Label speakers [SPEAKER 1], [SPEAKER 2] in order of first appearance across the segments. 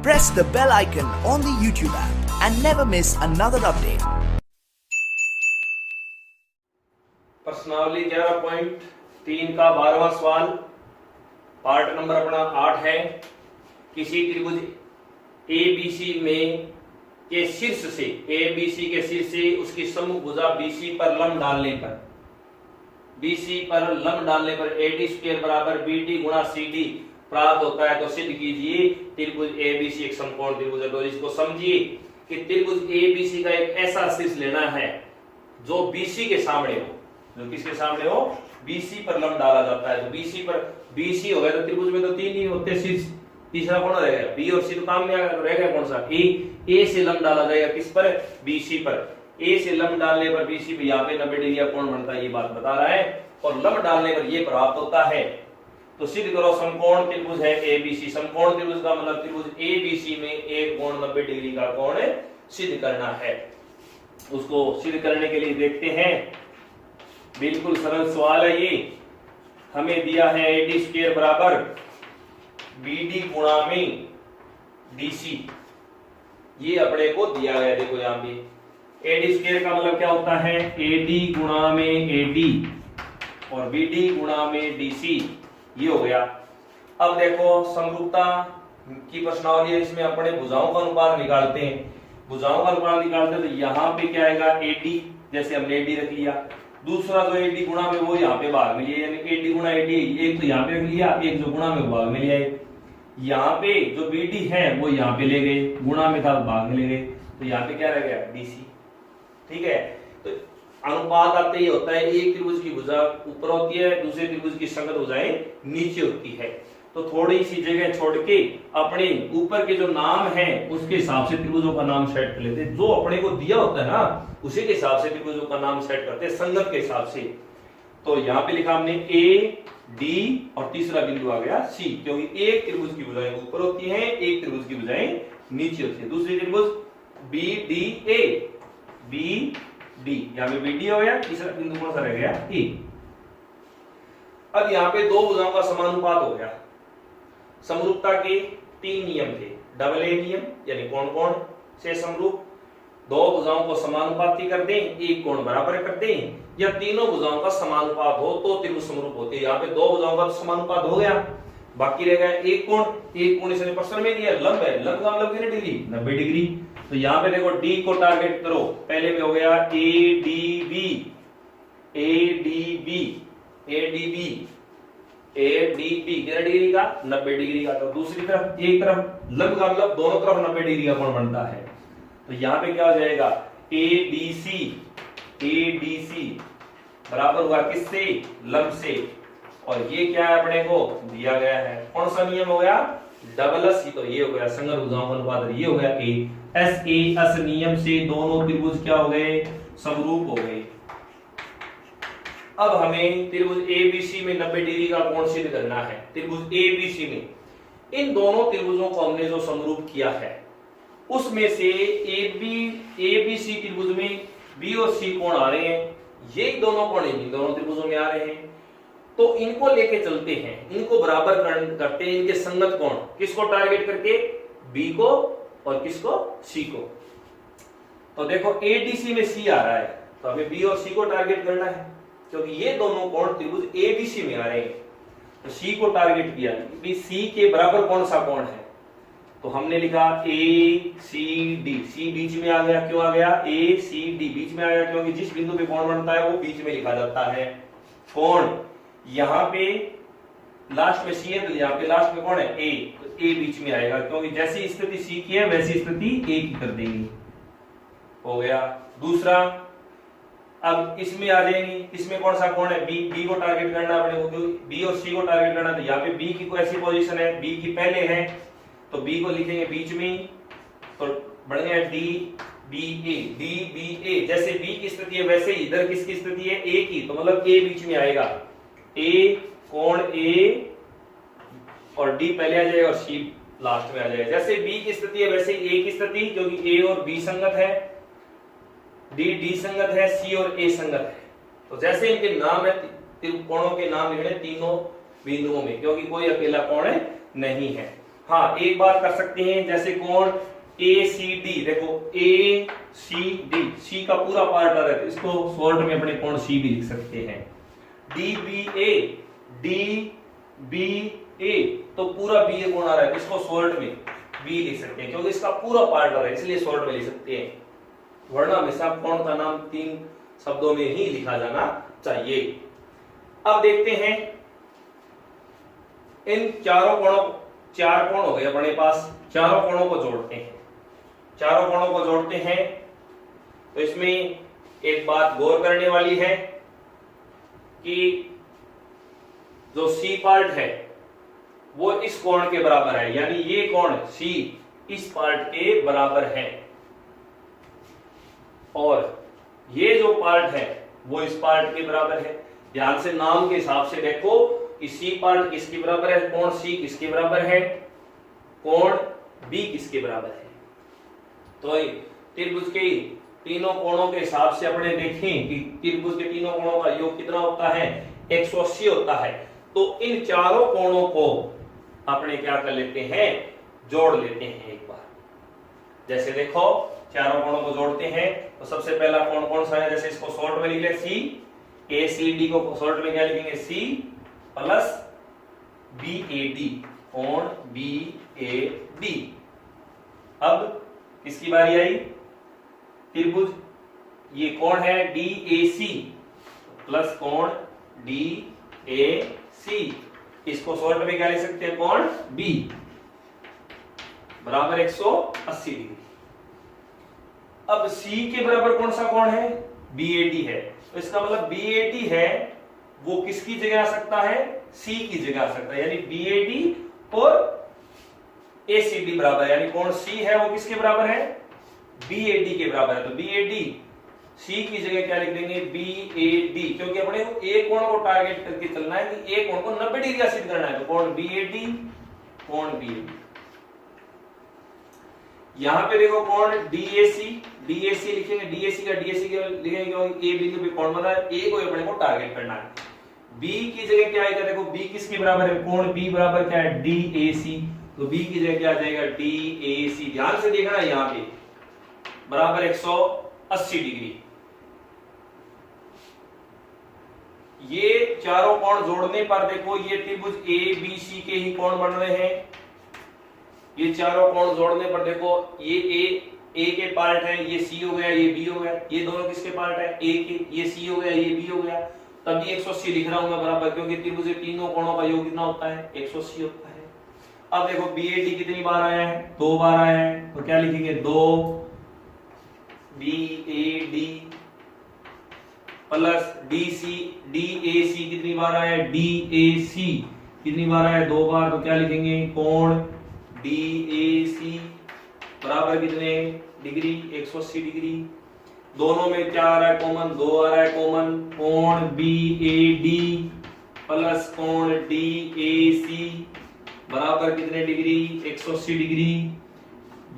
[SPEAKER 1] press the bell icon on the YouTube app and never miss another update.
[SPEAKER 2] प्रश्नावली 11.3 का 12वां सवाल, part number अपना 8 है। किसी त्रिभुज ABC में के शीर्ष से, ABC के शीर्ष से उसकी सम्मुख भुजा BC पर लंब डालने पर AD² बराबर BD गुणा CD प्राप्त होता है। तो सिद्ध कीजिए त्रिभुज ABC एक समकोण त्रिभुज है। तो इसको समझिए कि त्रिभुज ABC का एक ऐसा शीर्ष लेना है जो BC के सामने हो, जो किसके सामने हो, BC पर लंब डाला जाता है। तो BC हो गया तो त्रिभुज में तो तीन ही होते शीर्ष, तीसरा कौन रहेगा, B और C। तो काम में रहेगा कौन सा, A से लंब डाला जाएगा किस पर, BC पर। A से लंब डालने पर BC पे यहाँ पे 90 डिग्री का कोण बनता है, ये बात बता रहा है। और लंब डालने पर ये प्राप्त होता है। तो सिद्ध करो समकोण त्रिभुज है ABC। समकोण त्रिभुज का मतलब त्रिभुज ABC में एक कोण 90 डिग्री का कोण सिद्ध करना है। उसको सिद्ध करने के लिए देखते हैं, बिल्कुल सरल सवाल है ये। हमें दिया है AD² बराबर BD गुणा में DC, ये अपने को दिया गया। देखो यहाँ पे AD² का मतलब क्या होता है, AD गुणा में AD और BD गुणा में DC, ये हो गया। अब देखो समरूपता की प्रश्नावली है, इसमें अपने भुजाओं का अनुपात निकालते हैं। भुजाओं का अनुपात निकालते हैं तो यहाँ पे क्या आएगा, AD, जैसे हमने AD रख लिया। दूसरा जो AD गुणा में वो यहाँ पे भाग में लिया, यानी AD गुणा AD, एक तो यहाँ पे रख लिया, एक जो गुणा में भाग में लिया। यहाँ पे जो BD है वो यहाँ पे ले गए, गुणा में था भाग में ले गए, तो यहाँ पे क्या रह गया, DC। ठीक है, तो अनुपात आते ही होता है, एक त्रिभुज की भुजा ऊपर होती है, दूसरे त्रिभुज की संगत भुजाएं नीचे होती है। तो थोड़ी सी जगह छोड़ के अपने ऊपर के जो नाम है उसके हिसाब से त्रिभुजों का नाम सेट कर लेते हैं। जो अपने को दिया होता है ना उसी के हिसाब से त्रिभुजों का नाम सेट करते हैं, संगत के हिसाब से। तो यहाँ पे लिखा हमने A, D और तीसरा बिंदु आ गया C, क्योंकि एक त्रिभुज की भुजाएं ऊपर होती हैं, एक त्रिभुज की भुजाएं नीचे होती है। दूसरी त्रिभुज BDA, BD, यहाँ पे BD हो गया, तीसरा बिंदु कौन सा रह गया, A। अब यहाँ पे दो भुजाओं का समानुपात हो गया। समरूपता के तीन नियम थे, डबल A नियम, यानी कोण कोण से समरूप, दो भुजाओं को समानुपाती कर दें, एक कोण बराबर कर दें, या तीनों भुजाओं का समानुपात हो तो त्रिभुज समरूप होते हैं। यहाँ पे दो भुजाओं का समानुपात हो गया, बाकी रह गया एक कोण। एक कोण इसने प्रश्न में दिया, लंब है, लंब का मतलब कितनी डिग्री, 90 डिग्री। तो यहाँ पे देखो D को टारगेट करो, पहले में हो गया ADB, कितने डिग्री का, 90 डिग्री का। तो दूसरी तरफ एक तरफ लंब का मतलब दोनों तरफ 90 डिग्री का कोण बनता है। तो यहाँ पे क्या हो जाएगा, ADC बराबर हुआ किससे, लंब से। और ये क्या है अपने को दिया गया है, कौन सा नियम हो गया, डबल S। तो ये हो गया संगत भुजाओं का अनुपात, ये हो गया SAS नियम से दोनों त्रिभुज क्या हो गए, समरूप हो गए। अब हमें त्रिभुज ABC में 90 डिग्री का कोण सिद्ध करना है। त्रिभुज ABC में इन दोनों त्रिभुजों को हमने जो समरूप किया है उसमें से ABC त्रिभुज में B और C कोण आ रहे हैं, ये दोनों कोण इन दोनों त्रिभुजों में आ रहे हैं। तो इनको लेके चलते हैं, इनको बराबर करते हैं, इनके संगत कोण, किसको टारगेट करके, B को और किसको, C को। तो देखो ADC में C आ रहा है, तो हमें B और C को टारगेट करना है, क्योंकि ये दोनों कोण त्रिभुज ABC में आ रहे हैं। तो C को टारगेट किया, C के बराबर कौन सा कोण है, तो हमने लिखा ACD, C बीच में आ गया, क्यों आ गया, ACD बीच में आ गया, क्योंकि जिस बिंदु पे कोण बनता है वो बीच में लिखा जाता है कोण। यहाँ पे लास्ट में C है, तो यहाँ पे लास्ट में कौन है, A, तो A बीच में आएगा, क्योंकि जैसी स्थिति C की है वैसी स्थिति A की कर देंगे, हो गया। दूसरा, अब इसमें आ जाएंगे, इसमें कौन सा कोण है, B को टारगेट करना अपने को, B और C को टारगेट करना। तो यहाँ पे B की कोई ऐसी पोजीशन है, B की पहले है, तो B को लिखेंगे बीच में, तो बढ़ गया DBA। जैसे B की स्थिति है वैसे ही इधर किसकी स्थिति है, A की, तो मतलब A बीच में आएगा, A कोण A और D पहले आ जाएगा और C लास्ट में आ जाएगा। जैसे B की स्थिति है वैसे ही A की स्थिति, क्योंकि A और B संगत है, D संगत है, C और A संगत है। तो जैसे इनके नाम है, कोणों के नाम लिखने तीनों बिंदुओं में, क्योंकि कोई अकेला कोण नहीं है। हाँ एक बात कर सकते हैं, जैसे कोण ACD, देखो ACD, सी का पूरा पार्ट आ रहा है, इसको शॉर्ट में अपने कोण C भी लिख सकते हैं। DBA, तो पूरा BA कोण आ रहा है, इसको शॉर्ट में B लिख सकते हैं, क्योंकि इसका पूरा पार्ट आ रहा है, इसलिए शॉर्ट में लिख सकते हैं। वरना हमेशा कोण का नाम 3 शब्दों में ही लिखा जाना चाहिए। अब देखते हैं इन चारों कोणों, 4 कोण हो गए अपने पास, चारों कोणों को जोड़ते हैं। चारों कोणों को जोड़ते हैं तो इसमें एक बात गौर करने वाली है कि जो C पार्ट है वो इस कोण के बराबर है, यानी ये कोण C इस पार्ट के बराबर है, और ये जो पार्ट है वो इस पार्ट के बराबर है। ध्यान से नाम के हिसाब से देखो कि C पार्ट किसके बराबर है, कोण C किसके बराबर है, कोण B किसके बराबर है। तो त्रिभुज के तीनों कोणों के हिसाब से अपने देखें कि त्रिभुज के तीनों कोणों का योग कितना होता है, 180 होता है। तो इन चारों कोणों को अपने क्या कर लेते हैं, जोड़ लेते हैं एक बार। जैसे देखो चारों कोणों को जोड़ते हैं तो सबसे पहला कोण कौन सा है, जैसे इसको शॉर्ट में लिख ले C, ACD को शॉर्ट में क्या लिखेंगे, C प्लस BAD, कोण BAD। अब किसकी बारी आई, त्रिभुज ये कोण है DAC प्लस कोण DAC, इसको शॉर्ट में क्या लिख सकते हैं, कोण B बराबर 180 डिग्री। अब C के बराबर कौन सा कोण है, BAD है, तो इसका मतलब BAD है वो किसकी जगह आ सकता है, C की जगह आ सकता है, यानी BAD और ACD बराबर, यानी कोण C है वो किसके बराबर है, BAD के बराबर है। तो BAD C की जगह क्या लिख देंगे, BAD, क्योंकि अपने को एक कोण को टारगेट करके चलना है कि एक कोण को 90 डिग्री सिद्ध करना है, तो कोण BAD, कोण BAD। यहां पे देखो कोण DAC लिखेंगे, DAC का लिखेंगे क्योंकि A बिंदु पे कोण बना है, A को अपने को टारगेट करना है। B की जगह क्या आएगा, देखो B किसके बराबर है, कोण B बराबर क्या है, DAC, तो B की जगह क्या आ जाएगा, DAC। ध्यान से देखना है यहां पे बराबर 180 डिग्री। ये चारों कोण जोड़ने पर देखो ये त्रिभुज ABC के ही कोण बन रहे हैं। ये चारों कोण जोड़ने पर देखो ये A के पार्ट है, ये C हो गया, ये B हो गया, ये दोनों किसके पार्ट है, A के, ये C हो गया, ये B हो गया, तभी 180 लिख रहा हूं मैं बराबर, क्योंकि त्रिभुज के तीनों कोणों का योग कितना होता है, 180 होता है। अब देखो BAD कितनी बार आया है, 2 बार आया है, तो क्या लिखेंगे, 2 BAD प्लस DAC कितनी बार आया है, DAC कितनी बार आया है, 2 बार, तो क्या लिखेंगे, कोण DAC बराबर कितने डिग्री, 180 डिग्री। दोनों में क्या आ रहा है कॉमन, 2 आ रहा है कॉमन, कोण BAD प्लस कोण DAC बराबर कितने डिग्री, 180 डिग्री।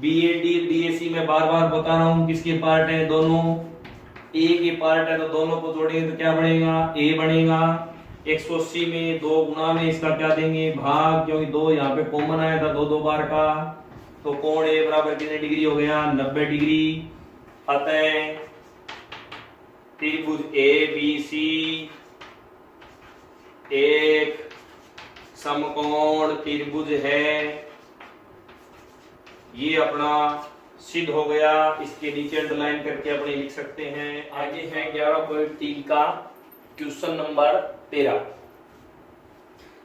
[SPEAKER 2] BAD DAC में बार बार बता रहा हूं किसके पार्ट है, दोनों A के पार्ट है, तो दोनों को जोड़ेंगे तो क्या बनेगा, A बनेगा। 180 में 2 गुना में इसका क्या देंगे, भाग, क्योंकि 2 यहाँ पे कॉमन आया था 2 बार का, तो कोण A बराबर कितने डिग्री हो गया, 90 डिग्री। अतः त्रिभुज ABC एक समकोण त्रिभुज है, ये अपना सिद्ध हो गया। इसके नीचे अंडरलाइन करके अपने लिख सकते हैं। आगे है 11.3 का क्वेश्चन नंबर 13।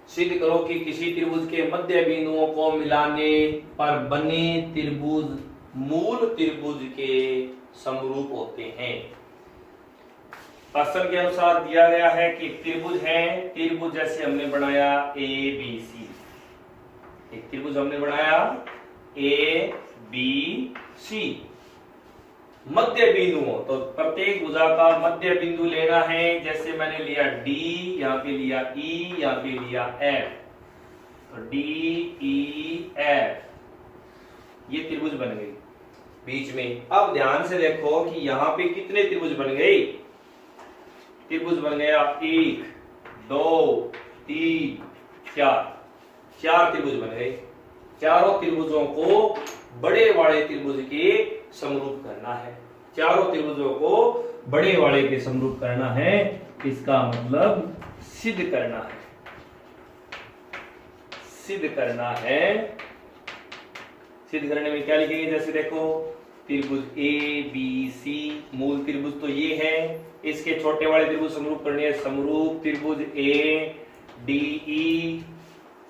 [SPEAKER 2] सिद्ध करो कि किसी त्रिभुज के मध्य बिंदुओं को मिलाने पर बने त्रिभुज मूल त्रिभुज के समरूप होते हैं। प्रश्न के अनुसार दिया गया है कि त्रिभुज है, त्रिभुज जैसे हमने बनाया ABC, एक त्रिभुज हमने बनाया ABC, मध्य बिंदुओं, तो प्रत्येक भुजा का मध्य बिंदु लेना है। जैसे मैंने लिया D, यहाँ पे लिया E, यहाँ पे लिया F, तो DEF, ये त्रिभुज बन गई बीच में। अब ध्यान से देखो कि यहाँ पे कितने त्रिभुज बन गए, त्रिभुज बन गया 1 2 3 4, 4 त्रिभुज बन गए। चारों त्रिभुजों को बड़े वाले त्रिभुज के समरूप करना है। चारों त्रिभुजों को बड़े वाले के समरूप करना है, इसका मतलब सिद्ध करना है। सिद्ध करना है। सिद्ध करने में क्या लिखेंगे, जैसे देखो त्रिभुज ए बी सी, मूल त्रिभुज तो ये है, इसके छोटे वाले त्रिभुज समरूप करने हैं। समरूप त्रिभुज ए डी ई,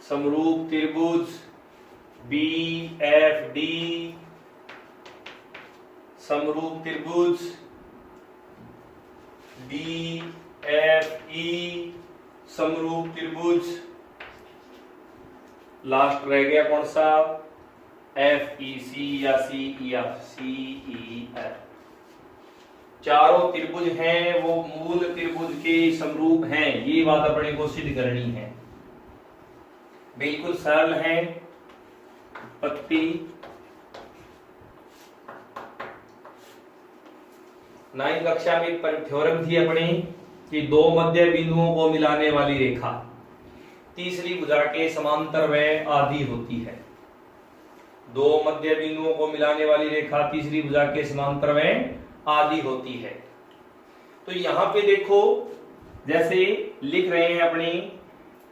[SPEAKER 2] समरूप त्रिभुज बी एफ डी, समरूप त्रिभुज डी एफ ई, समरूप त्रिभुज लास्ट रह गया कौन सा, एफ ई सी या सी ई एफ, सी ई एफ। चारों त्रिभुज हैं वो मूल त्रिभुज के समरूप हैं, ये बात अपने को सिद्ध करनी है। बिल्कुल सरल है। पत्ती 9वीं कक्षा में एक थ्योरम थी अपनी कि दो मध्य बिंदुओं को मिलाने वाली रेखा तीसरी भुजा के समांतर व आधी होती है। दो मध्य बिंदुओं को मिलाने वाली रेखा तीसरी भुजा के समांतर व आधी होती है। तो यहां पे देखो जैसे लिख रहे हैं अपनी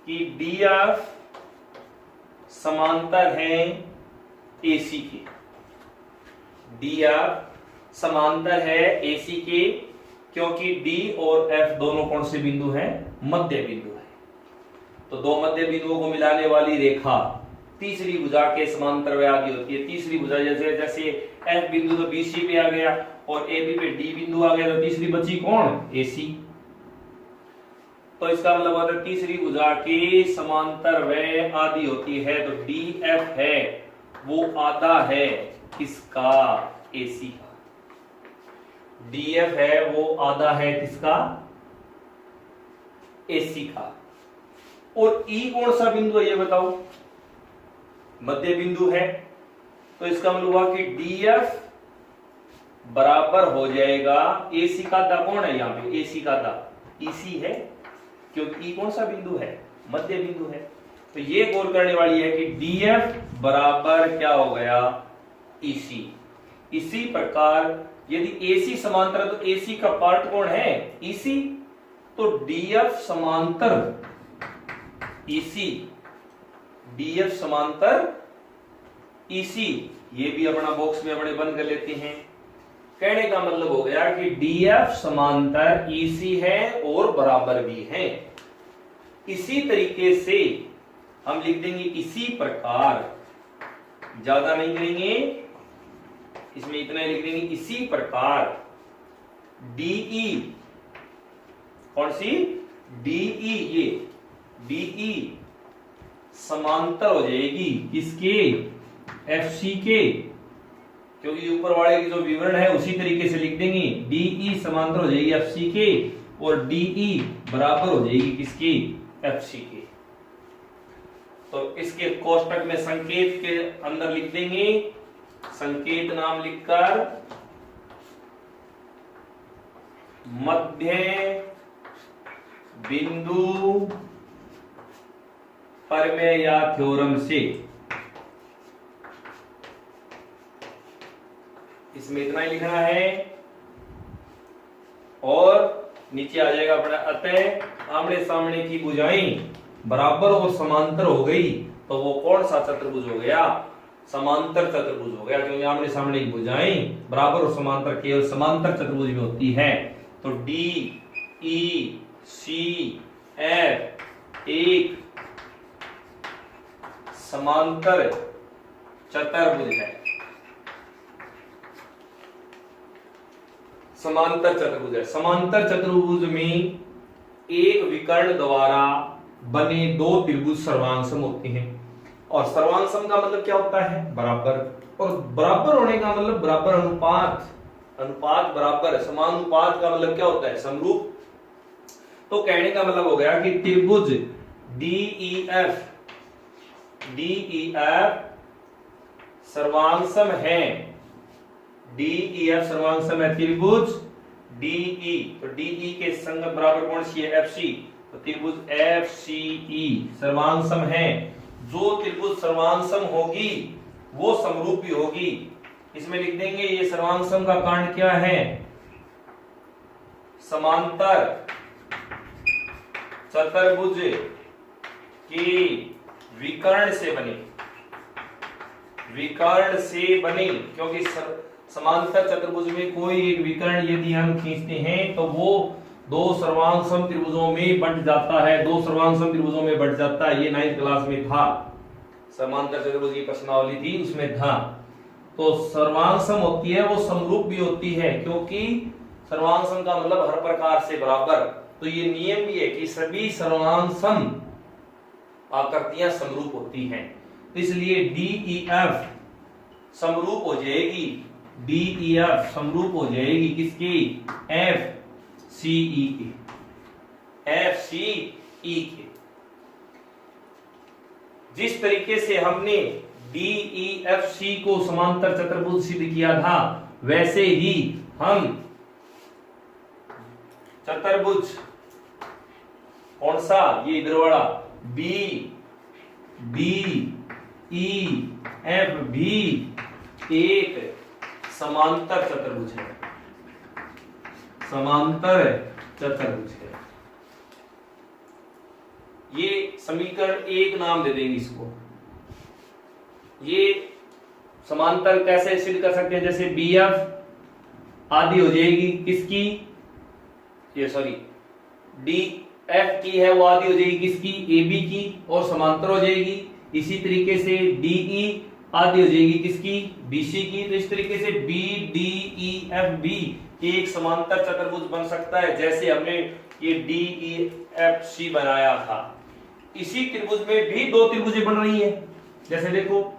[SPEAKER 2] कि डी एफ समांतर है एसी के, डी एफ समांतर है एसी के, क्योंकि डी और एफ दोनों कौन से बिंदु हैं, मध्य बिंदु है। तो दो मध्य बिंदुओं को मिलाने वाली रेखा तीसरी भुजा के समांतर व आधी होती है। तीसरी भुजा जैसे एफ बिंदु तो बीसी पे आ गया और ए बी पे डी बिंदु आ गया, तो तीसरी बची कौन, एसी। तो इसका मतलब होता है तीसरी भुजा के समांतर व आधी होती है। तो डी एफ है वो आधा है किसका, एसी का। डी एफ है वो आधा है किसका, एसी का। और ई कौन सा बिंदु है ये बताओ, मध्य बिंदु है। तो इसका मतलब हुआ कि डी एफ बराबर हो जाएगा एसी का दा, कौन है यहाँ पे, एसी का दा ईसी है, क्योंकि ई कौन सा बिंदु है, मध्य बिंदु है। तो ये गोल करने वाली है कि डी एफ बराबर क्या हो गया, ईसी। इसी प्रकार यदि एसी समांतर है तो एसी का पार्ट कौन है, ईसी। तो डी एफ समांतर ईसी, डीएफ समांतर ईसी, ये भी अपना बॉक्स में अपने बंद कर लेते हैं। कहने का मतलब हो गया कि डीएफ समांतर ईसी है और बराबर भी है। इसी तरीके से हम लिख देंगे इसी प्रकार, ज्यादा नहीं करेंगे, इसमें इतना ही लिख देंगे, इसी प्रकार डीई, कौन सी, डीई, ये डीई समांतर हो जाएगी किसके, एफसी के, क्योंकि ऊपर वाले की जो विवरण है उसी तरीके से लिख देंगे। डीई समांतर हो जाएगी एफसी के और डीई बराबर हो जाएगी किसकी, एफसी के। तो इसके कोष्टक में संकेत के अंदर लिख देंगे, संकेत नाम लिखकर मध्य बिंदु प्रमेय या थ्योरम से, इसमें इतना ही लिखना है। और नीचे आ जाएगा अपना अतः आमने सामने की भुजाएं बराबर और समांतर हो गई तो वो कौन सा चतुर्भुज हो गया, समांतर चतुर्भुज हो गया, क्योंकि आमने सामने की भुजाएं बराबर और समांतर केवल समांतर चतुर्भुज में होती है। तो डी ई सी एफ एक समांतर चतुर्भुज है, समांतर चतुर्भुज है। समांतर चतुर्भुज में एक विकर्ण द्वारा बने दो त्रिभुज सर्वांगसम होते हैं। और सर्वांगसम का मतलब क्या होता है, बराबर। और बराबर होने का मतलब बराबर अनुपात, अनुपात बराबर, समानुपात का मतलब क्या होता है, समरूप। तो कहने का मतलब हो गया कि त्रिभुज डीईएफ, डीईएफ सर्वांगसम है, डीईएफ सर्वांगसम है त्रिभुज डीई। तो डीई के संगत बराबर कौन सी है, एफसी। तो त्रिभुज एफसीई सर्वांगसम है जो त्रिभुज सर्वांग होगी वो समरूपी होगी। इसमें लिख देंगे ये सर्वांग का कारण क्या है, समांतर चतुर्भुज के विकर्ण से बने, विकर्ण से बने, क्योंकि समांतर चतुर्भुज में कोई एक विकर्ण यदि हम खींचते हैं तो वो दो सर्वांग त्रिभुजों में बंट जाता है, दो सर्वांग त्रिभुजों में बंट जाता है। ये 9th क्लास में था, समांतर चतुर्भुज की प्रश्नावली थी उसमें था। तो सर्वांग होती है वो समरूप भी होती है, क्योंकि सर्वांग का मतलब हर प्रकार से बराबर। तो ये नियम भी है कि सभी सर्वांग आकृतियां समरूप होती हैं, इसलिए DEF समरूप हो जाएगी, DEF समरूप हो जाएगी किसकी, FCE के, FCE के। जिस तरीके से हमने DEFC को समांतर चतुर्भुज सिद्ध किया था, वैसे ही हम चतुर्भुज कौन सा, ये इधर वाला BDEF भी एक समांतर चतुर्भुज है, समांतर चतुर्भुज है। ये समीकरण 1 नाम दे देंगे इसको। ये समांतर कैसे सिद्ध कर सकते हैं, जैसे BF आदि हो जाएगी किसकी, ये सॉरी DF की है वो आदि हो जाएगी किसकी, AB की, और समांतर हो जाएगी। इसी तरीके से DE आदि हो जाएगी किसकी, BC की। तो इस तरीके से BDEF भी एक समांतर चतुर्भुज बन सकता है, जैसे हमने ये DEFC बनाया था। इसी त्रिभुज में भी दो त्रिभुजें बन रही है, जैसे देखो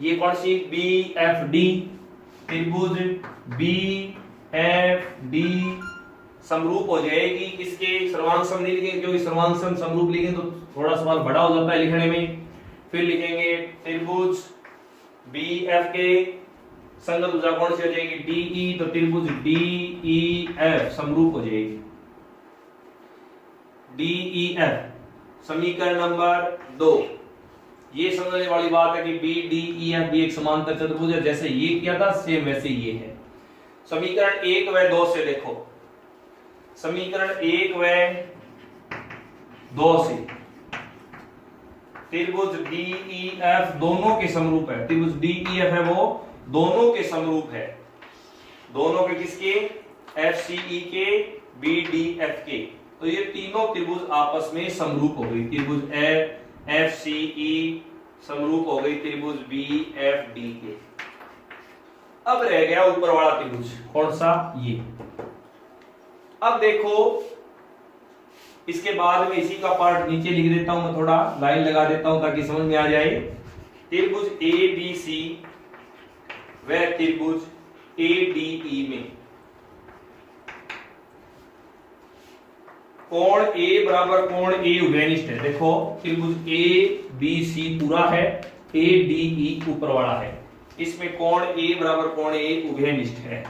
[SPEAKER 2] ये कौन सी, BFD त्रिभुज BFD समरूप हो जाएगी किसके, सर्वांग नहीं लिखेंगे क्योंकि सर्वांग समरूप लिखेंगे तो थोड़ा सवाल बड़ा हो जाता है लिखने में। फिर लिखेंगे त्रिभुज BF के संगत भुजा कौन सी हो जाएगी, DE, तो त्रिभुज DEF समरूप हो जाएगी, DEF। समीकरण नंबर 2, ये समझने वाली बात है कि BDEF भी एक समांतर चतुर्भुज है, जैसे ये किया था सेम वैसे ये है। समीकरण 1 व 2 से देखो, समीकरण 1 व 2 से त्रिभुज DEF दोनों के समरूप है, त्रिभुज DEF है वो दोनों के समरूप है, दोनों के किसके, FCE के BDF के। तो ये तीनों त्रिभुज आपस में समरूप हो गई, त्रिभुज FCE समरूप हो गई त्रिभुज BFD के। अब रह गया ऊपर वाला त्रिभुज, कौन सा, ये। अब देखो इसके बाद में इसी का पार्ट नीचे लिख देता हूं, मैं थोड़ा लाइन लगा देता हूं ताकि समझ में आ जाए। त्रिभुज ABC व त्रिभुज ADE में कोण A बराबर कोण A उभयनिष्ठ है। देखो त्रिभुज ABC पूरा है, ADE ऊपर वाला है, इसमें कोण A बराबर कोण A उभयनिष्ठ है।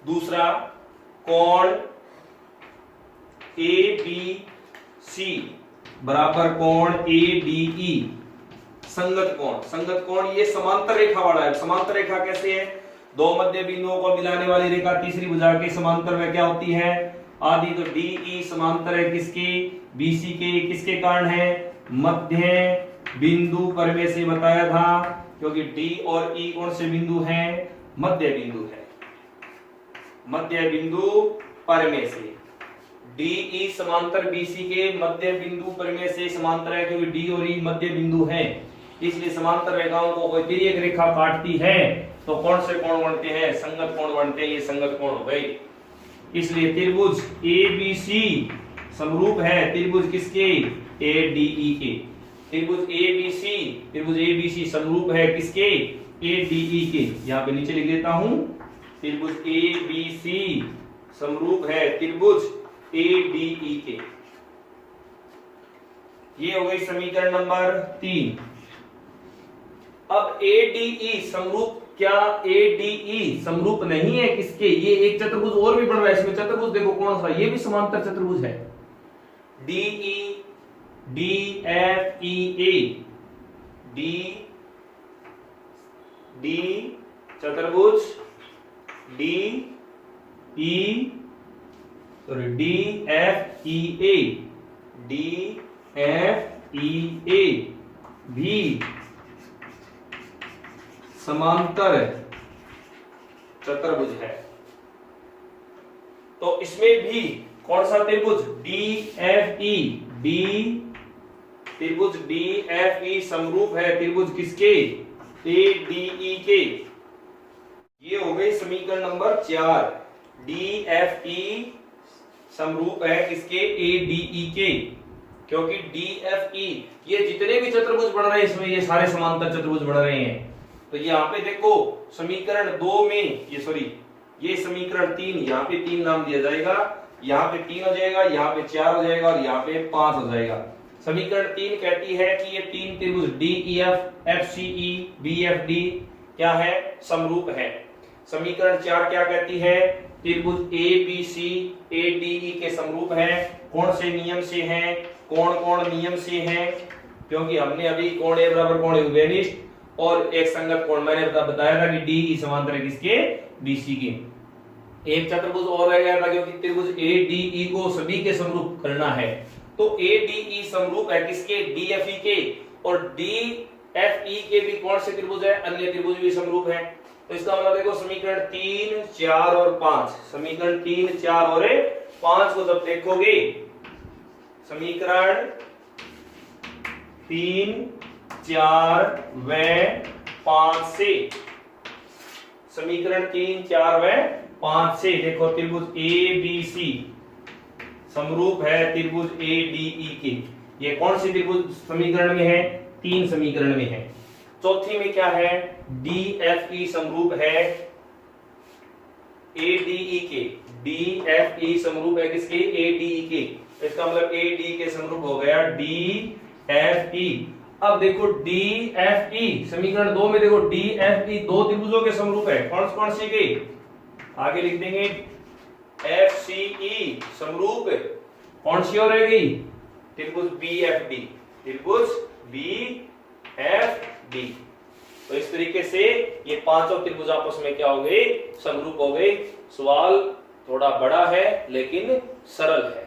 [SPEAKER 2] दूसरा कोण ABC बराबर कोण ADE संगत कोण, संगत कोण ये समांतर रेखा वाला है। समांतर रेखा कैसे है, दो मध्य बिंदुओं को मिलाने वाली रेखा तीसरी भुजा के समांतर में क्या होती है, आदि। तो DE समांतर है किसके, BC के, किसके कारण है, मध्य बिंदु पर में से बताया था, क्योंकि D और E कौन से बिंदु हैं, मध्य बिंदु है, मध्य बिंदु पर में से। DE समांतर BC के मध्य बिंदु पर में से समांतर है, क्योंकि D और E मध्य बिंदु हैं, इसलिए समांतर रेखाओं को कोई तिर्यक रेखा काटती है तो कौन से कोण बनते हैं, संगत कोण बनते हैं, ये संगत कोण हो गई। इसलिए त्रिभुज ABC समरूप है त्रिभुज किसके, ADE के। त्रिभुज ABC समरूप है किसके, ADE के। यहां पे नीचे लिख देता हूं, त्रिभुज ABC समरूप है त्रिभुज ADE के। ये हो गई समीकरण नंबर 3। अब ADE समरूप, क्या ADE समरूप नहीं है किसके, ये एक चतुर्भुज और भी बन रहा है, इसमें चतुर्भुज देखो कौन सा, ये भी समांतर चतुर्भुज है। DE DFEA, डी चतुर्भुज DFEA भी समांतर चतुर्भुज है। तो इसमें भी कौन सा त्रिभुज DFE, त्रिभुज DFE समरूप है त्रिभुज किसके, ADE के। ये हो गई समीकरण नंबर 4। DFE समरूप है किसके, ADE के, क्योंकि DFE ये जितने भी चतुर्भुज बन रहे हैं इसमें ये सारे समांतर चतुर्भुज बन रहे हैं। तो यहाँ पे देखो समीकरण 2 में ये समीकरण 3, यहाँ पे 3 नाम दिया जाएगा, यहाँ पे 3 हो जाएगा, यहाँ पे 4 हो जाएगा और यहाँ पे 5 हो जाएगा। समीकरण 3 कहती है कि ये 3 त्रिभुज DEF, FCE, BFD क्या है, समरूप है। समीकरण 4 क्या कहती है, त्रिभुज ABC, ADE के समरूप है। कौन से नियम से है, कौन कौन नियम से है, क्योंकि हमने अभी कोण A बराबर कोण उभयनिष्ठ और एक संगत कोण मैंने बताया था कि DE समांतर है किसके, BC के। एक चतुर्भुज और रह गया था क्योंकि त्रिभुज ADE को सभी के समरूप करना है। तो ADE समरूप है किसके, DFE के, और DFE के भी कौन से त्रिभुज है, अन्य त्रिभुज भी समरूप है। तो इसका मतलब देखो समीकरण 3, 4 और 5, समीकरण 3, 4 और 5 को जब देखोगे, समीकरण 3, 4 व 5 से, समीकरण 3, 4 व 5 से देखो त्रिभुज ABC समरूप है त्रिभुज ADE के। ये कौन सी त्रिभुज समीकरण में है, 3 समीकरण में है। चौथी में क्या है, DFE समरूप है ADE के, DFE समरूप है किसके, ADE के। इसका मतलब ADE के समरूप हो गया DFE। अब देखो DFE समीकरण 2 में देखो DFE 2 त्रिभुजों के समरूप है। कौन कौन से के, आगे लिख देंगे FCE समरूप कौन सी हो रहेगी, त्रिभुज BFD, त्रिभुज BFD। तो इस तरीके से ये पांचों त्रिभुज आपस में क्या हो गए, समरूप हो गए। सवाल थोड़ा बड़ा है लेकिन सरल है।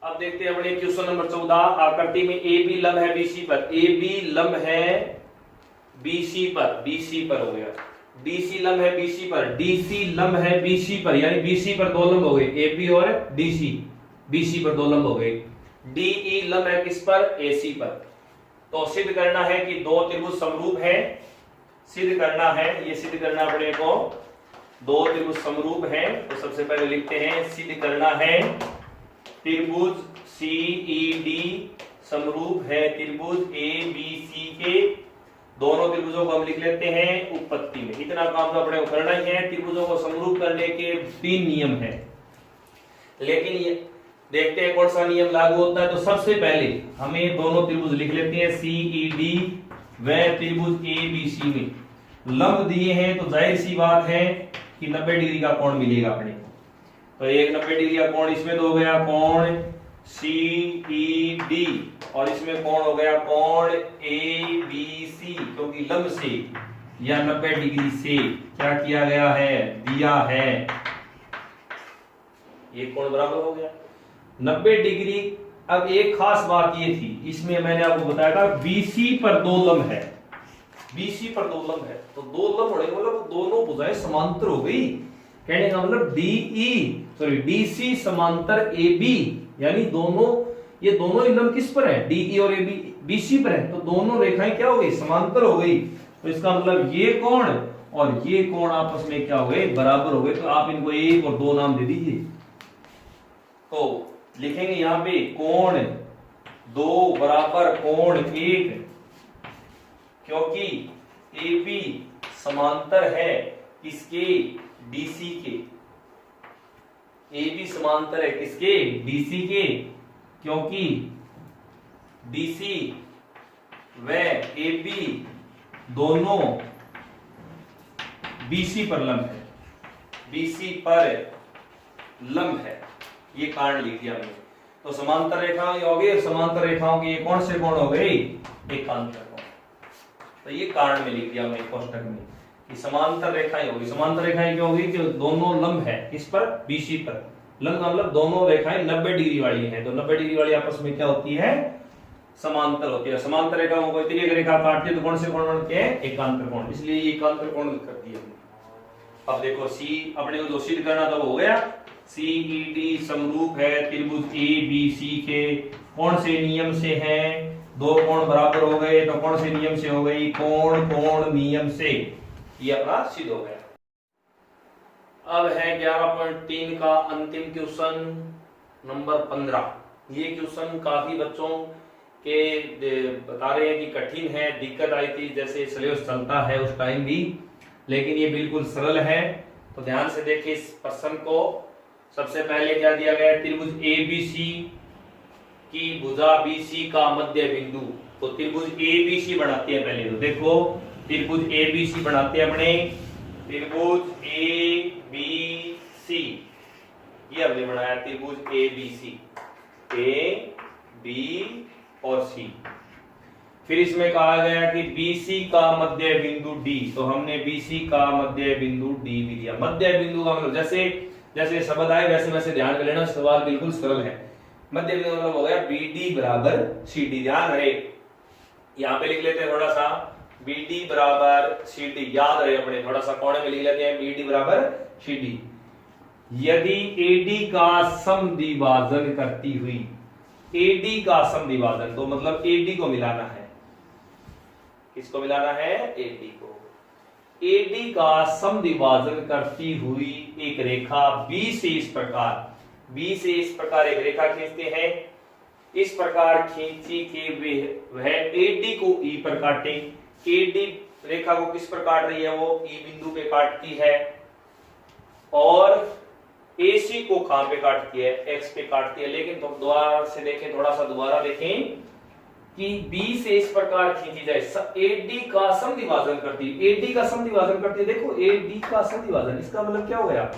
[SPEAKER 2] अब देखते हैं अपने क्वेश्चन नंबर 14। आकृति में AB लंब है BC पर, AB लंब है BC पर, BC पर हो गया। DC लंब है BC पर, DC लंब है BC पर, यानी BC पर 2 लंब हो गए, AB और DC, BC पर 2 लंब हो गए। DE लंब है किस पर, AC पर। तो सिद्ध करना है कि 2 त्रिभुज समरूप है, सिद्ध करना है, ये सिद्ध करना अपने को 2 त्रिभुज समरूप है। तो सबसे पहले लिखते हैं, सिद्ध करना है त्रिभुज CED समरूप है त्रिभुज ABC के। दोनों त्रिभुजों को हम लिख लेते हैं उत्पत्ति में। इतना काम तो अपने को करना ही है। त्रिभुजों को समरूप करने के 3 नियम हैं, लेकिन ये देखते हैं कौन सा नियम लागू होता है। तो सबसे पहले हमें दोनों त्रिभुज लिख लेते हैं, CED व त्रिभुज ABC में लंब दिए हैं, तो जाहिर सी बात है कि 90 डिग्री का कोण मिलेगा अपने को। तो एक 90 डिग्री का कोण इसमें तो हो गया कोण CED, और इसमें कोण हो गया कोण ABC, क्योंकि लंब से या 90 डिग्री से क्या किया गया है, दिया है, ये कोण बराबर हो गया 90 डिग्री। अब एक खास बात ये थी, इसमें मैंने आपको बताया था BC पर 2 लंब है, BC पर 2 लंब है, तो 2 लंब होने मतलब दोनों भुजाएं समांतर हो गई। कहने का मतलब DC समांतर AB, यानी ये दोनों ही लंब किस पर है, DE और AB BC पर है, तो दोनों रेखाएं क्या हो गई, समांतर हो गई। तो इसका मतलब ये कोण और ये कोण आपस में क्या हो गए, बराबर हो गए। तो आप इनको 1 और 2 नाम दे दीजिए। तो लिखेंगे यहां पे कोण 2 बराबर कोण 1, क्योंकि AB समांतर है किसके, DC के। AB समांतर है किसके, DC के, क्योंकि DC व AB दोनों BC पर लंब है, BC पर लंब है। ये कारण लिख दिया हमने। तो समांतर रेखाएं हो गई, और समांतर रेखाओं के ये कौन से कोण हो गए, एकांतर कोण। तो ये कारण में लिख दिया मैं कोष्टक में कि समांतर रेखाएं होगी। समांतर रेखाएं क्यों होगी, कि दोनों लंब है इस पर, बीसी पर। लंब मतलब दोनों रेखाएं 90 डिग्री वाली हैं, तो 90 डिग्री वाली आपस में क्या होती है, समांतर होती है। समांतर रेखा को कोई तिर्यक रेखा काटती है तो कौन से कोण बनते हैं, एकांतर कोण, इसलिए ये एकांतर कोण कर दिया। अब देखो सी अपने को जो सिद्ध करना था वो हो गया। सीईडी समरूप है त्रिभुज ए बी सी के, कौन से नियम से हैं, दो कोण बराबर हो गए, तो कौन से नियम से हो गई, कोण कोण नियम से, ये अपना सिद्ध हो गया। अब है 11.3 का अंतिम क्वेश्चन नंबर 15। ये क्वेश्चन काफी बच्चों के बता रहे हैं कि कठिन है, दिक्कत आई थी, जैसे सिलेबस चलता है उस टाइम भी, लेकिन ये बिल्कुल सरल है। तो ध्यान से देखिए इस प्रश्न को। सबसे पहले क्या दिया गया है, त्रिभुज एबीसी की भुजा बीसी का मध्य बिंदु। तो त्रिभुज एबीसी बनाते हैं पहले, तो देखो त्रिभुज एबीसी बनाते हैं अपने, त्रिभुज एबीसी, ये हमने बनाया त्रिभुज एबीसी, ए बी और सी। फिर इसमें कहा गया कि BC का मध्य बिंदु D, तो हमने BC का मध्य बिंदु D भी दिया। मध्य बिंदु का मतलब जैसे जैसे शब्द आए वैसे वैसे ध्यान कर लेना, सवाल बिल्कुल सरल है। मध्य बिंदु मतलब हो गया BD बराबर CD, ध्यान रहे, यहाँ पे लिख लेते हैं थोड़ा सा, BD बराबर CD, याद रहे अपने, थोड़ा सा कोने में लिख लेते हैं BD बराबर CD। यदि AD का समद्विभाजन करती हुई, AD का समद्विभाजन, तो मतलब AD को मिलाना है, किसको मिलाना है, AD को। AD का समद्विभाजन करती हुई एक रेखा B से इस प्रकार एक रेखा खींचते हैं, इस प्रकार खींची के वह AD को E पर काटे। AD रेखा को किस पर काट रही है, वो E बिंदु पे काटती है, और AC को कहां पे काटती है, X पे काटती है। लेकिन तो दोबारा से देखें, थोड़ा सा दोबारा देखें कि B से इस प्रकार खींची जाए, AD का समद्विभाजन करती है, AD का समद्विभाजन करती है। देखो AD का समद्विभाजन, इसका मतलब क्या हो गया,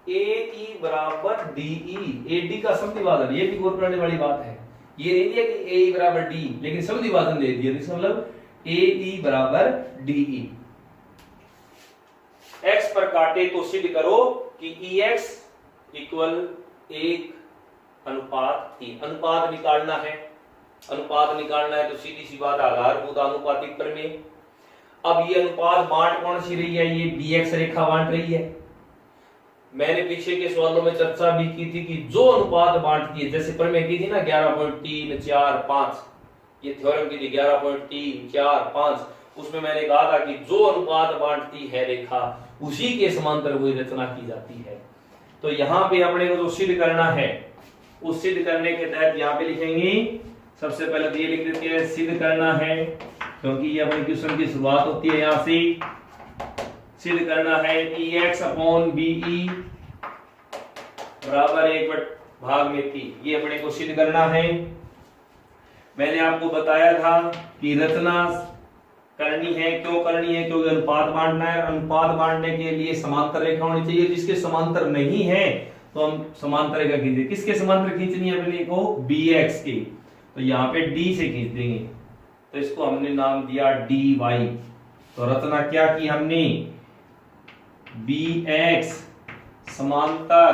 [SPEAKER 2] AE बराबर DE, AD का समद्विभाजन, ये भी गौर करने वाली बात है। ये नहीं दिया कि AE बराबर D, लेकिन समद्विभाजन दे दिया, इसका मतलब AE बराबर DE। X पर काटे तो सिद्ध करो कि EX इक्वल 1:3। अनुपात निकालना है, अनुपात निकालना है तो सीधी सी बात, आधारभूत आनुपातिक प्रमेय। अब ये अनुपात बांट कौन सी रही है, ये BX रेखा बांट रही है। मैंने पीछे के सवालों में चर्चा भी की थी कि जो अनुपात बांटती है, जैसे प्रमेय की थी ना 11.3, 4, 5, ये थ्योरम की थी 11.3, 4, 5, उसमें मैंने कहा था कि जो अनुपात बांटती है रेखा, उसी के समांतर वही रचना की जाती है। तो यहाँ पे अपने को जो सिद्ध करना है, उस सिद्ध करने के तहत यहाँ पे लिखेंगे, सबसे पहले तो ये लिख देते हैं सिद्ध करना है, क्योंकि ये अपने क्वेश्चन की शुरुआत होती है यहाँ से। सिद्ध करना है EX अपॉन BE बराबर 1/3, ये अपने को सिद्ध करना है। मैंने आपको बताया था कि रचना करनी है, क्यों करनी है, क्योंकि अनुपात बांटना है। अनुपात बांटने के लिए समांतर रेखा होनी चाहिए, जिसके समांतर नहीं है तो हम समांतर रेखा खींचे। किसके समांतर खींचनी है अपने को, BX के, तो यहाँ पे D से खींच देंगे, तो इसको हमने नाम दिया DY। तो रचना क्या की हमने, BX समांतर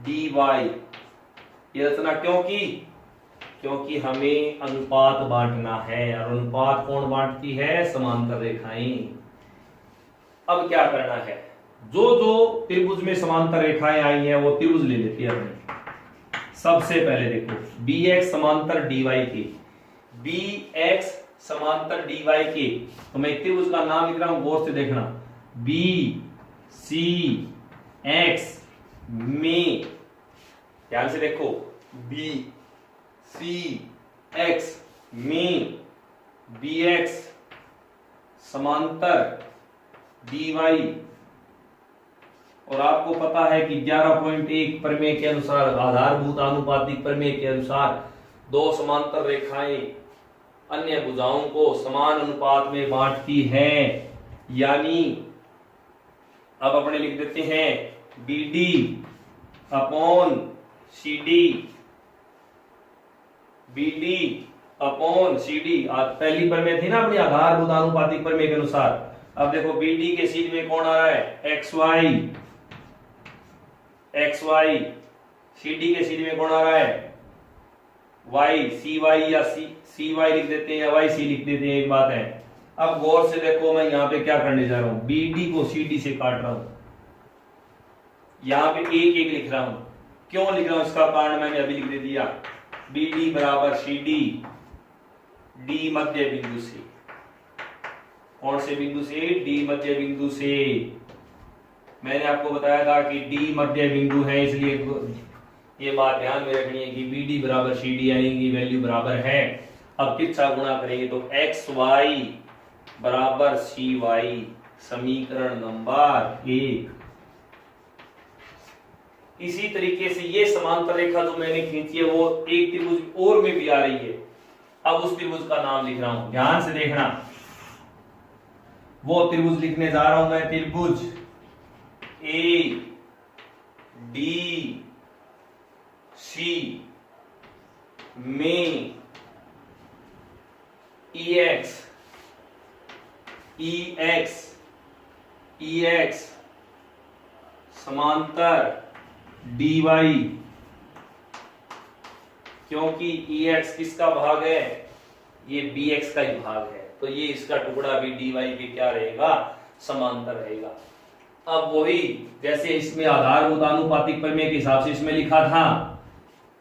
[SPEAKER 2] DY, ये रचना क्यों की, क्योंकि हमें अनुपात बांटना है, और अनुपात कौन बांटती है, समांतर रेखाएं। अब क्या करना है, जो जो त्रिभुज में समांतर रेखाएं आई हैं वो त्रिभुज ले लेते हैं हमने। सबसे पहले देखो BX समांतर DY के, BX समांतर DY के, तो मैं त्रिभुज का नाम लिख रहा हूं, गौर से देखना, BCX में, ध्यान से देखो, BCX में BX समांतर DY, और आपको पता है कि 11.1 प्रमेय के अनुसार, आधारभूत आनुपातिक प्रमेय के अनुसार, दो समांतर रेखाएं अन्य भुजाओं को समान अनुपात में बांटती हैं। यानी अब अपने लिख देते हैं BD upon CD BD upon CD। पहली प्रमेय थी ना अपनी आधारभूत आनुपातिक प्रमेय के अनुसार। अब देखो BD के सीध में कौन आ रहा है, XY। XY CD के सीध में कौन आ रहा है, Y। CY या CY लिख देते हैं या YC लिख देते हैं, एक बात है। अब गौर से देखो, मैं यहाँ पे क्या करने जा रहा हूं, BD को CD से काट रहा हूं, यहाँ पे एक एक लिख रहा हूं। क्यों लिख रहा हूं, इसका कारण मैंने अभी लिख दे दिया। BD बराबर CD, D मध्य बिंदु से। कौन से बिंदु से, D मध्य बिंदु से। मैंने आपको बताया था कि D मध्य बिंदु है, इसलिए ये बात ध्यान में रखनी है कि BD बराबर CD यानी कि वैल्यू बराबर है। अब किसका गुणा करेंगे तो XY बराबर CY, समीकरण नंबर 1। इसी तरीके से ये समांतर रेखा जो मैंने खींची है वो एक त्रिभुज और में भी आ रही है। अब उस त्रिभुज का नाम लिख रहा हूं, ध्यान से देखना। वो त्रिभुज लिखने जा रहा हूं मैं, त्रिभुज ADC में EX समांतर DY। क्योंकि EX किसका भाग है, ये BX का ही भाग है, तो ये इसका टुकड़ा भी DY के क्या रहेगा, समांतर रहेगा। अब वही जैसे इसमें आधारभूत आनुपातिक प्रमेय के हिसाब से इसमें लिखा था,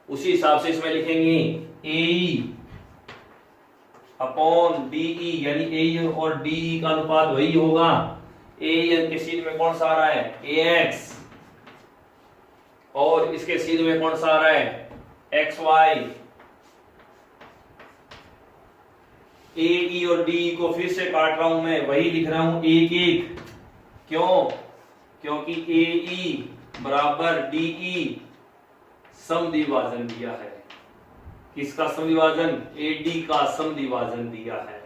[SPEAKER 2] उसी हिसाब से इसमें लिखेंगे AE अपॉन DE, यानी AE और DE का अनुपात वही होगा। AE के सीध में कौन सा आ रहा है, AX, और इसके सीध में कौन सा आ रहा है, XY। AE और DE को फिर से काट रहा हूं मैं, वही लिख रहा हूं एक एक। क्यों, क्योंकि AE बराबर DE समद्विभाजन दिया है। किसका समद्विभाजन, AD का समद्विभाजन दिया है।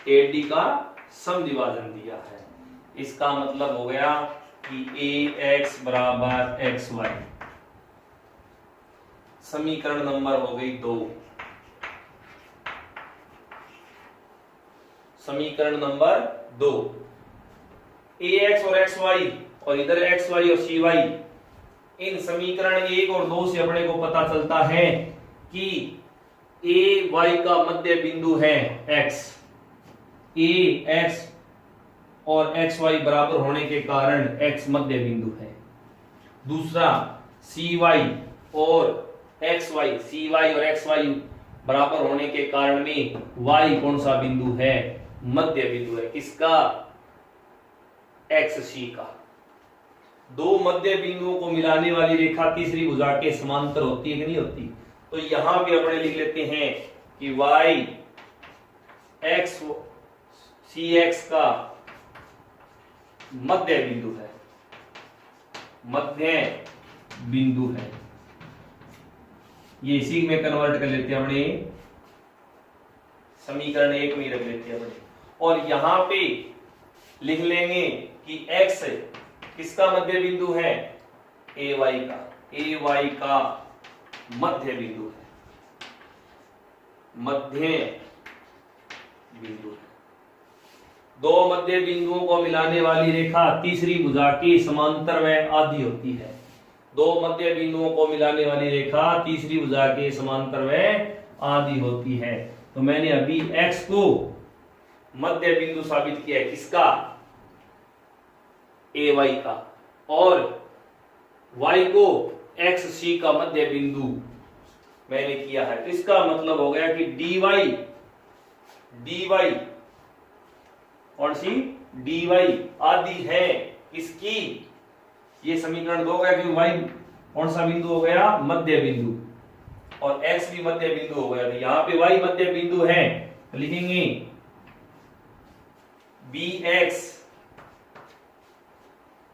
[SPEAKER 2] AD का समद्विभाजन दिया है। इसका मतलब हो गया कि AX बराबर XY। समीकरण नंबर हो गई 2। समीकरण नंबर 2, AX और XY और इधर XY और CY, इन समीकरण 1 और 2 से अपने को पता चलता है कि AY का मध्य बिंदु है X। AX और XY बराबर होने के कारण X मध्य बिंदु है। दूसरा CY और XY, CY और XY बराबर होने के कारण में Y कौन सा बिंदु है, मध्य बिंदु है। किसका, XC का। दो मध्य बिंदुओं को मिलाने वाली रेखा तीसरी भुजा के समांतर होती है कि नहीं होती। तो यहां भी अपने लिख लेते हैं कि Y X CX का मध्य बिंदु है, मध्य बिंदु है। ये इसी में कन्वर्ट कर लेते हैं अपने, समीकरण 1 में रख लेते हैं अपने। और यहां पे लिख लेंगे कि X किसका मध्य बिंदु है, AY का। AY का मध्य बिंदु है, मध्य बिंदु है। दो मध्य बिंदुओं को मिलाने वाली रेखा तीसरी भुजा के समांतर में आधी होती है। दो मध्य बिंदुओं को मिलाने वाली रेखा तीसरी भुजा के समांतर में आधी होती है। तो मैंने अभी X को मध्य बिंदु साबित किया है, किसका, AY का, और Y को XC का मध्य बिंदु मैंने किया है। तो इसका मतलब हो गया कि dy कौन सी, dy आदि है इसकी। ये समीकरण 2 हो गया कि Y कौन सा बिंदु हो गया, मध्य बिंदु, और X भी मध्य बिंदु हो गया। तो यहां पे Y मध्य बिंदु है, तो लिखेंगे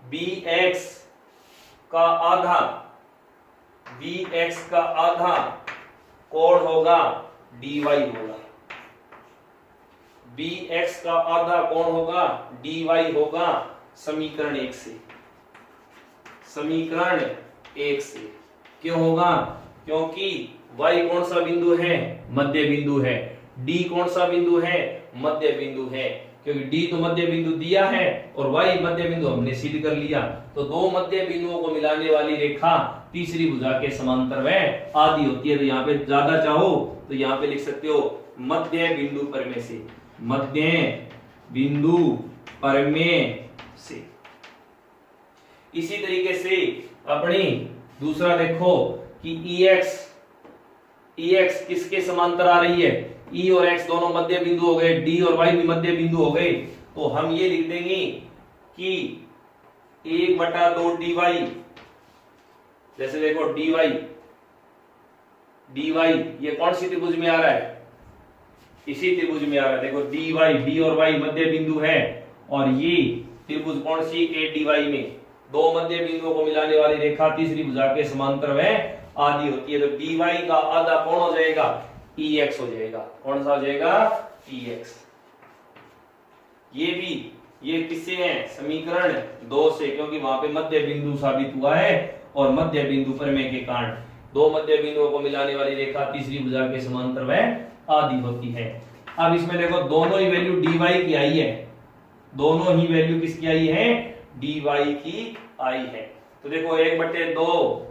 [SPEAKER 2] BX का आधा, BX का आधा कोण होगा dy होगा। BX का आधा कोण होगा dy होगा, समीकरण 1 से। समीकरण 1 से। क्यों होगा? क्योंकि y कौन सा बिंदु है? मध्य बिंदु है। d कौन सा बिंदु है? मध्य बिंदु है। क्योंकि d तो मध्य बिंदु दिया है और y मध्य बिंदु हमने सिद्ध कर लिया। तो दो मध्य बिंदुओं को मिलाने वाली रेखा तीसरी भुजा के समांतर वह आदि होती है। तो यहाँ पे ज्यादा चाहो तो यहाँ पे लिख सकते हो मध्य बिंदु परमेय से, मध्य बिंदु परमेय से। इसी तरीके से अपनी दूसरा देखो कि EX किसके समांतर आ रही है? E और X दोनों मध्य बिंदु हो गए, D और Y भी मध्य बिंदु हो गए। तो हम ये लिख देंगे कि 1/2 dy, जैसे देखो dy ये कौन सी त्रिभुज में आ रहा है? इसी त्रिभुज में आ रहा है। देखो dy, d और y मध्य बिंदु है और ये त्रिभुज कौन सी? ADY में दो मध्य बिंदुओं को मिलाने वाली रेखा तीसरी भुजा के समांतर वह आदि होती है। तो dy का आधा कौन हो जाएगा? EX हो जाएगा। कौन सा हो जाएगा? EX। ये किससे है? समीकरण 2 से, क्योंकि वहां पे मध्य बिंदु साबित हुआ है और मध्य बिंदु प्रमेय के कारण दो मध्य बिंदुओं को मिलाने वाली रेखा तीसरी भुजा के समांतर वह आदि होती है। अब इसमें देखो दोनों ही वैल्यू dy की आई है, दोनों ही वैल्यू किसकी आई है? dy की आई है। तो देखो 1/2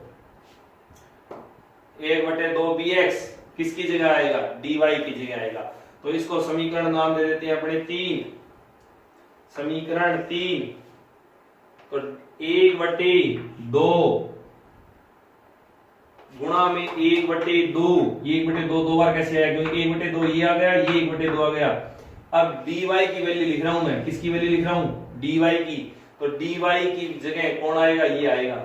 [SPEAKER 2] bx किसकी जगह आएगा? dy की जगह आएगा। तो इसको समीकरण नाम दे देते हैं अपने 3, समीकरण 3। तो 1/2 गुणा में 1/2, ये 1/2 दो बार कैसे आया? क्योंकि 1/2 ये आ गया, ये 1/2 आ गया। अब dy की वैल्यू लिख रहा हूं मैं, किसकी वैल्यू लिख रहा हूं? dy की। तो dy की जगह कौन आएगा? ये आएगा।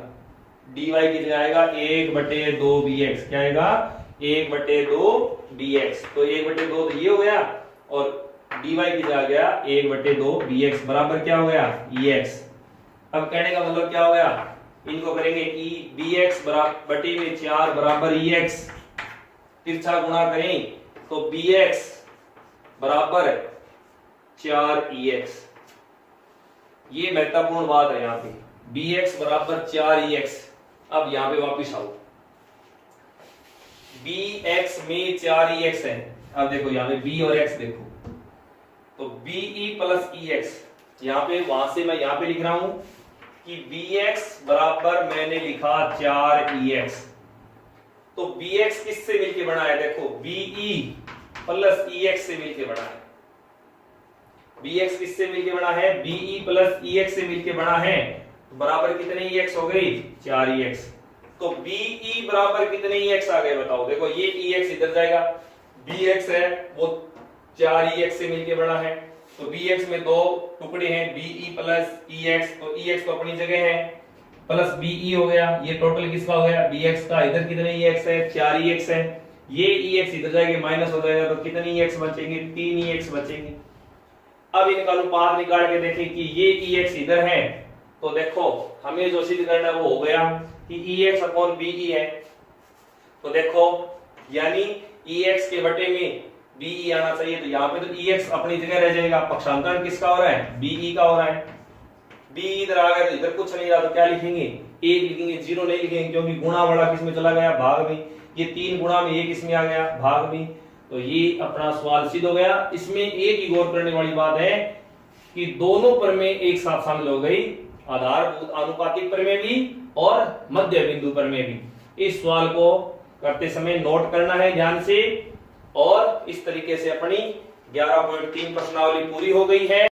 [SPEAKER 2] dy की जगह आएगा 1/2 bx। क्या आएगा? 1/2 bx। तो 1/2 तो ये हो गया और dy की जगह गया 1/2 bx बराबर क्या हो गया? EX। अब कहने का मतलब क्या हो गया? इनको करेंगे bx बराबर बटे में 4 बराबर EX, तिरछा गुणा करें तो bx बराबर 4 EX। ये महत्वपूर्ण बात है यहाँ पे, bx बराबर 4 EX। अब यहाँ पे वापिस आओ, bx में 4 EX है। अब देखो यहाँ पे b और x देखो, तो BE प्लस EX, यहाँ पे वहां से मैं यहाँ पे लिख रहा हूं कि bx बराबर मैंने लिखा 4 EX। तो bx किससे मिलके बना है? देखो BE प्लस EX से मिलके बना है। bx किससे मिलके बना है? BE प्लस EX से मिलके बना है। तो बराबर कितने EX हो गई? 4 EX। तो BE बराबर कितने EX आ गए बताओ? देखो ये EX इधर जाएगा, bx है वो 4 EX से मिलके बना है। तो bx में दो टुकड़े हैं, BE प्लस EX। तो EX तो अपनी जगह है, प्लस BE हो गया। ये टोटल किसका हो गया? bx का। इधर कितने EX है? 4 EX है। ये EX इधर जाएंगे, माइनस हो जाएगा। तो कितने EX बचेंगे? 3 EX बचेंगे। अब इनका अनुपात निकाल के देखें कि ये EX इधर है, तो देखो हमें जो सिद्ध करना है वो हो गया कि EX अपॉन BE है। तो देखो यानी EX के बटे में BE आना चाहिए। तो यहाँ पे तो EX अपनी जगह रह जाएगा, पक्षांतरण किसका हो रहा है? BE का हो रहा है। BE इधर आ गया तो इधर कुछ नहीं रहा, तो क्या लिखेंगे? 1 लिखेंगे, 0 नहीं लिखेंगे, क्योंकि गुणा वाला किस में चला गया? भाग में। ये 3 गुणा में 1 किस में आ गया? भाग में। तो ये अपना सवाल सिद्ध हो गया। इसमें एक ही गौर करने वाली बात है कि दोनों प्रमेय एक साथ शामिल हो गई, आधारभूत आनुपातिक प्रमेय भी और मध्य बिंदु प्रमेय भी। इस सवाल को करते समय नोट करना है ध्यान से। और इस तरीके से अपनी 11.3 प्रश्नावली पूरी हो गई है।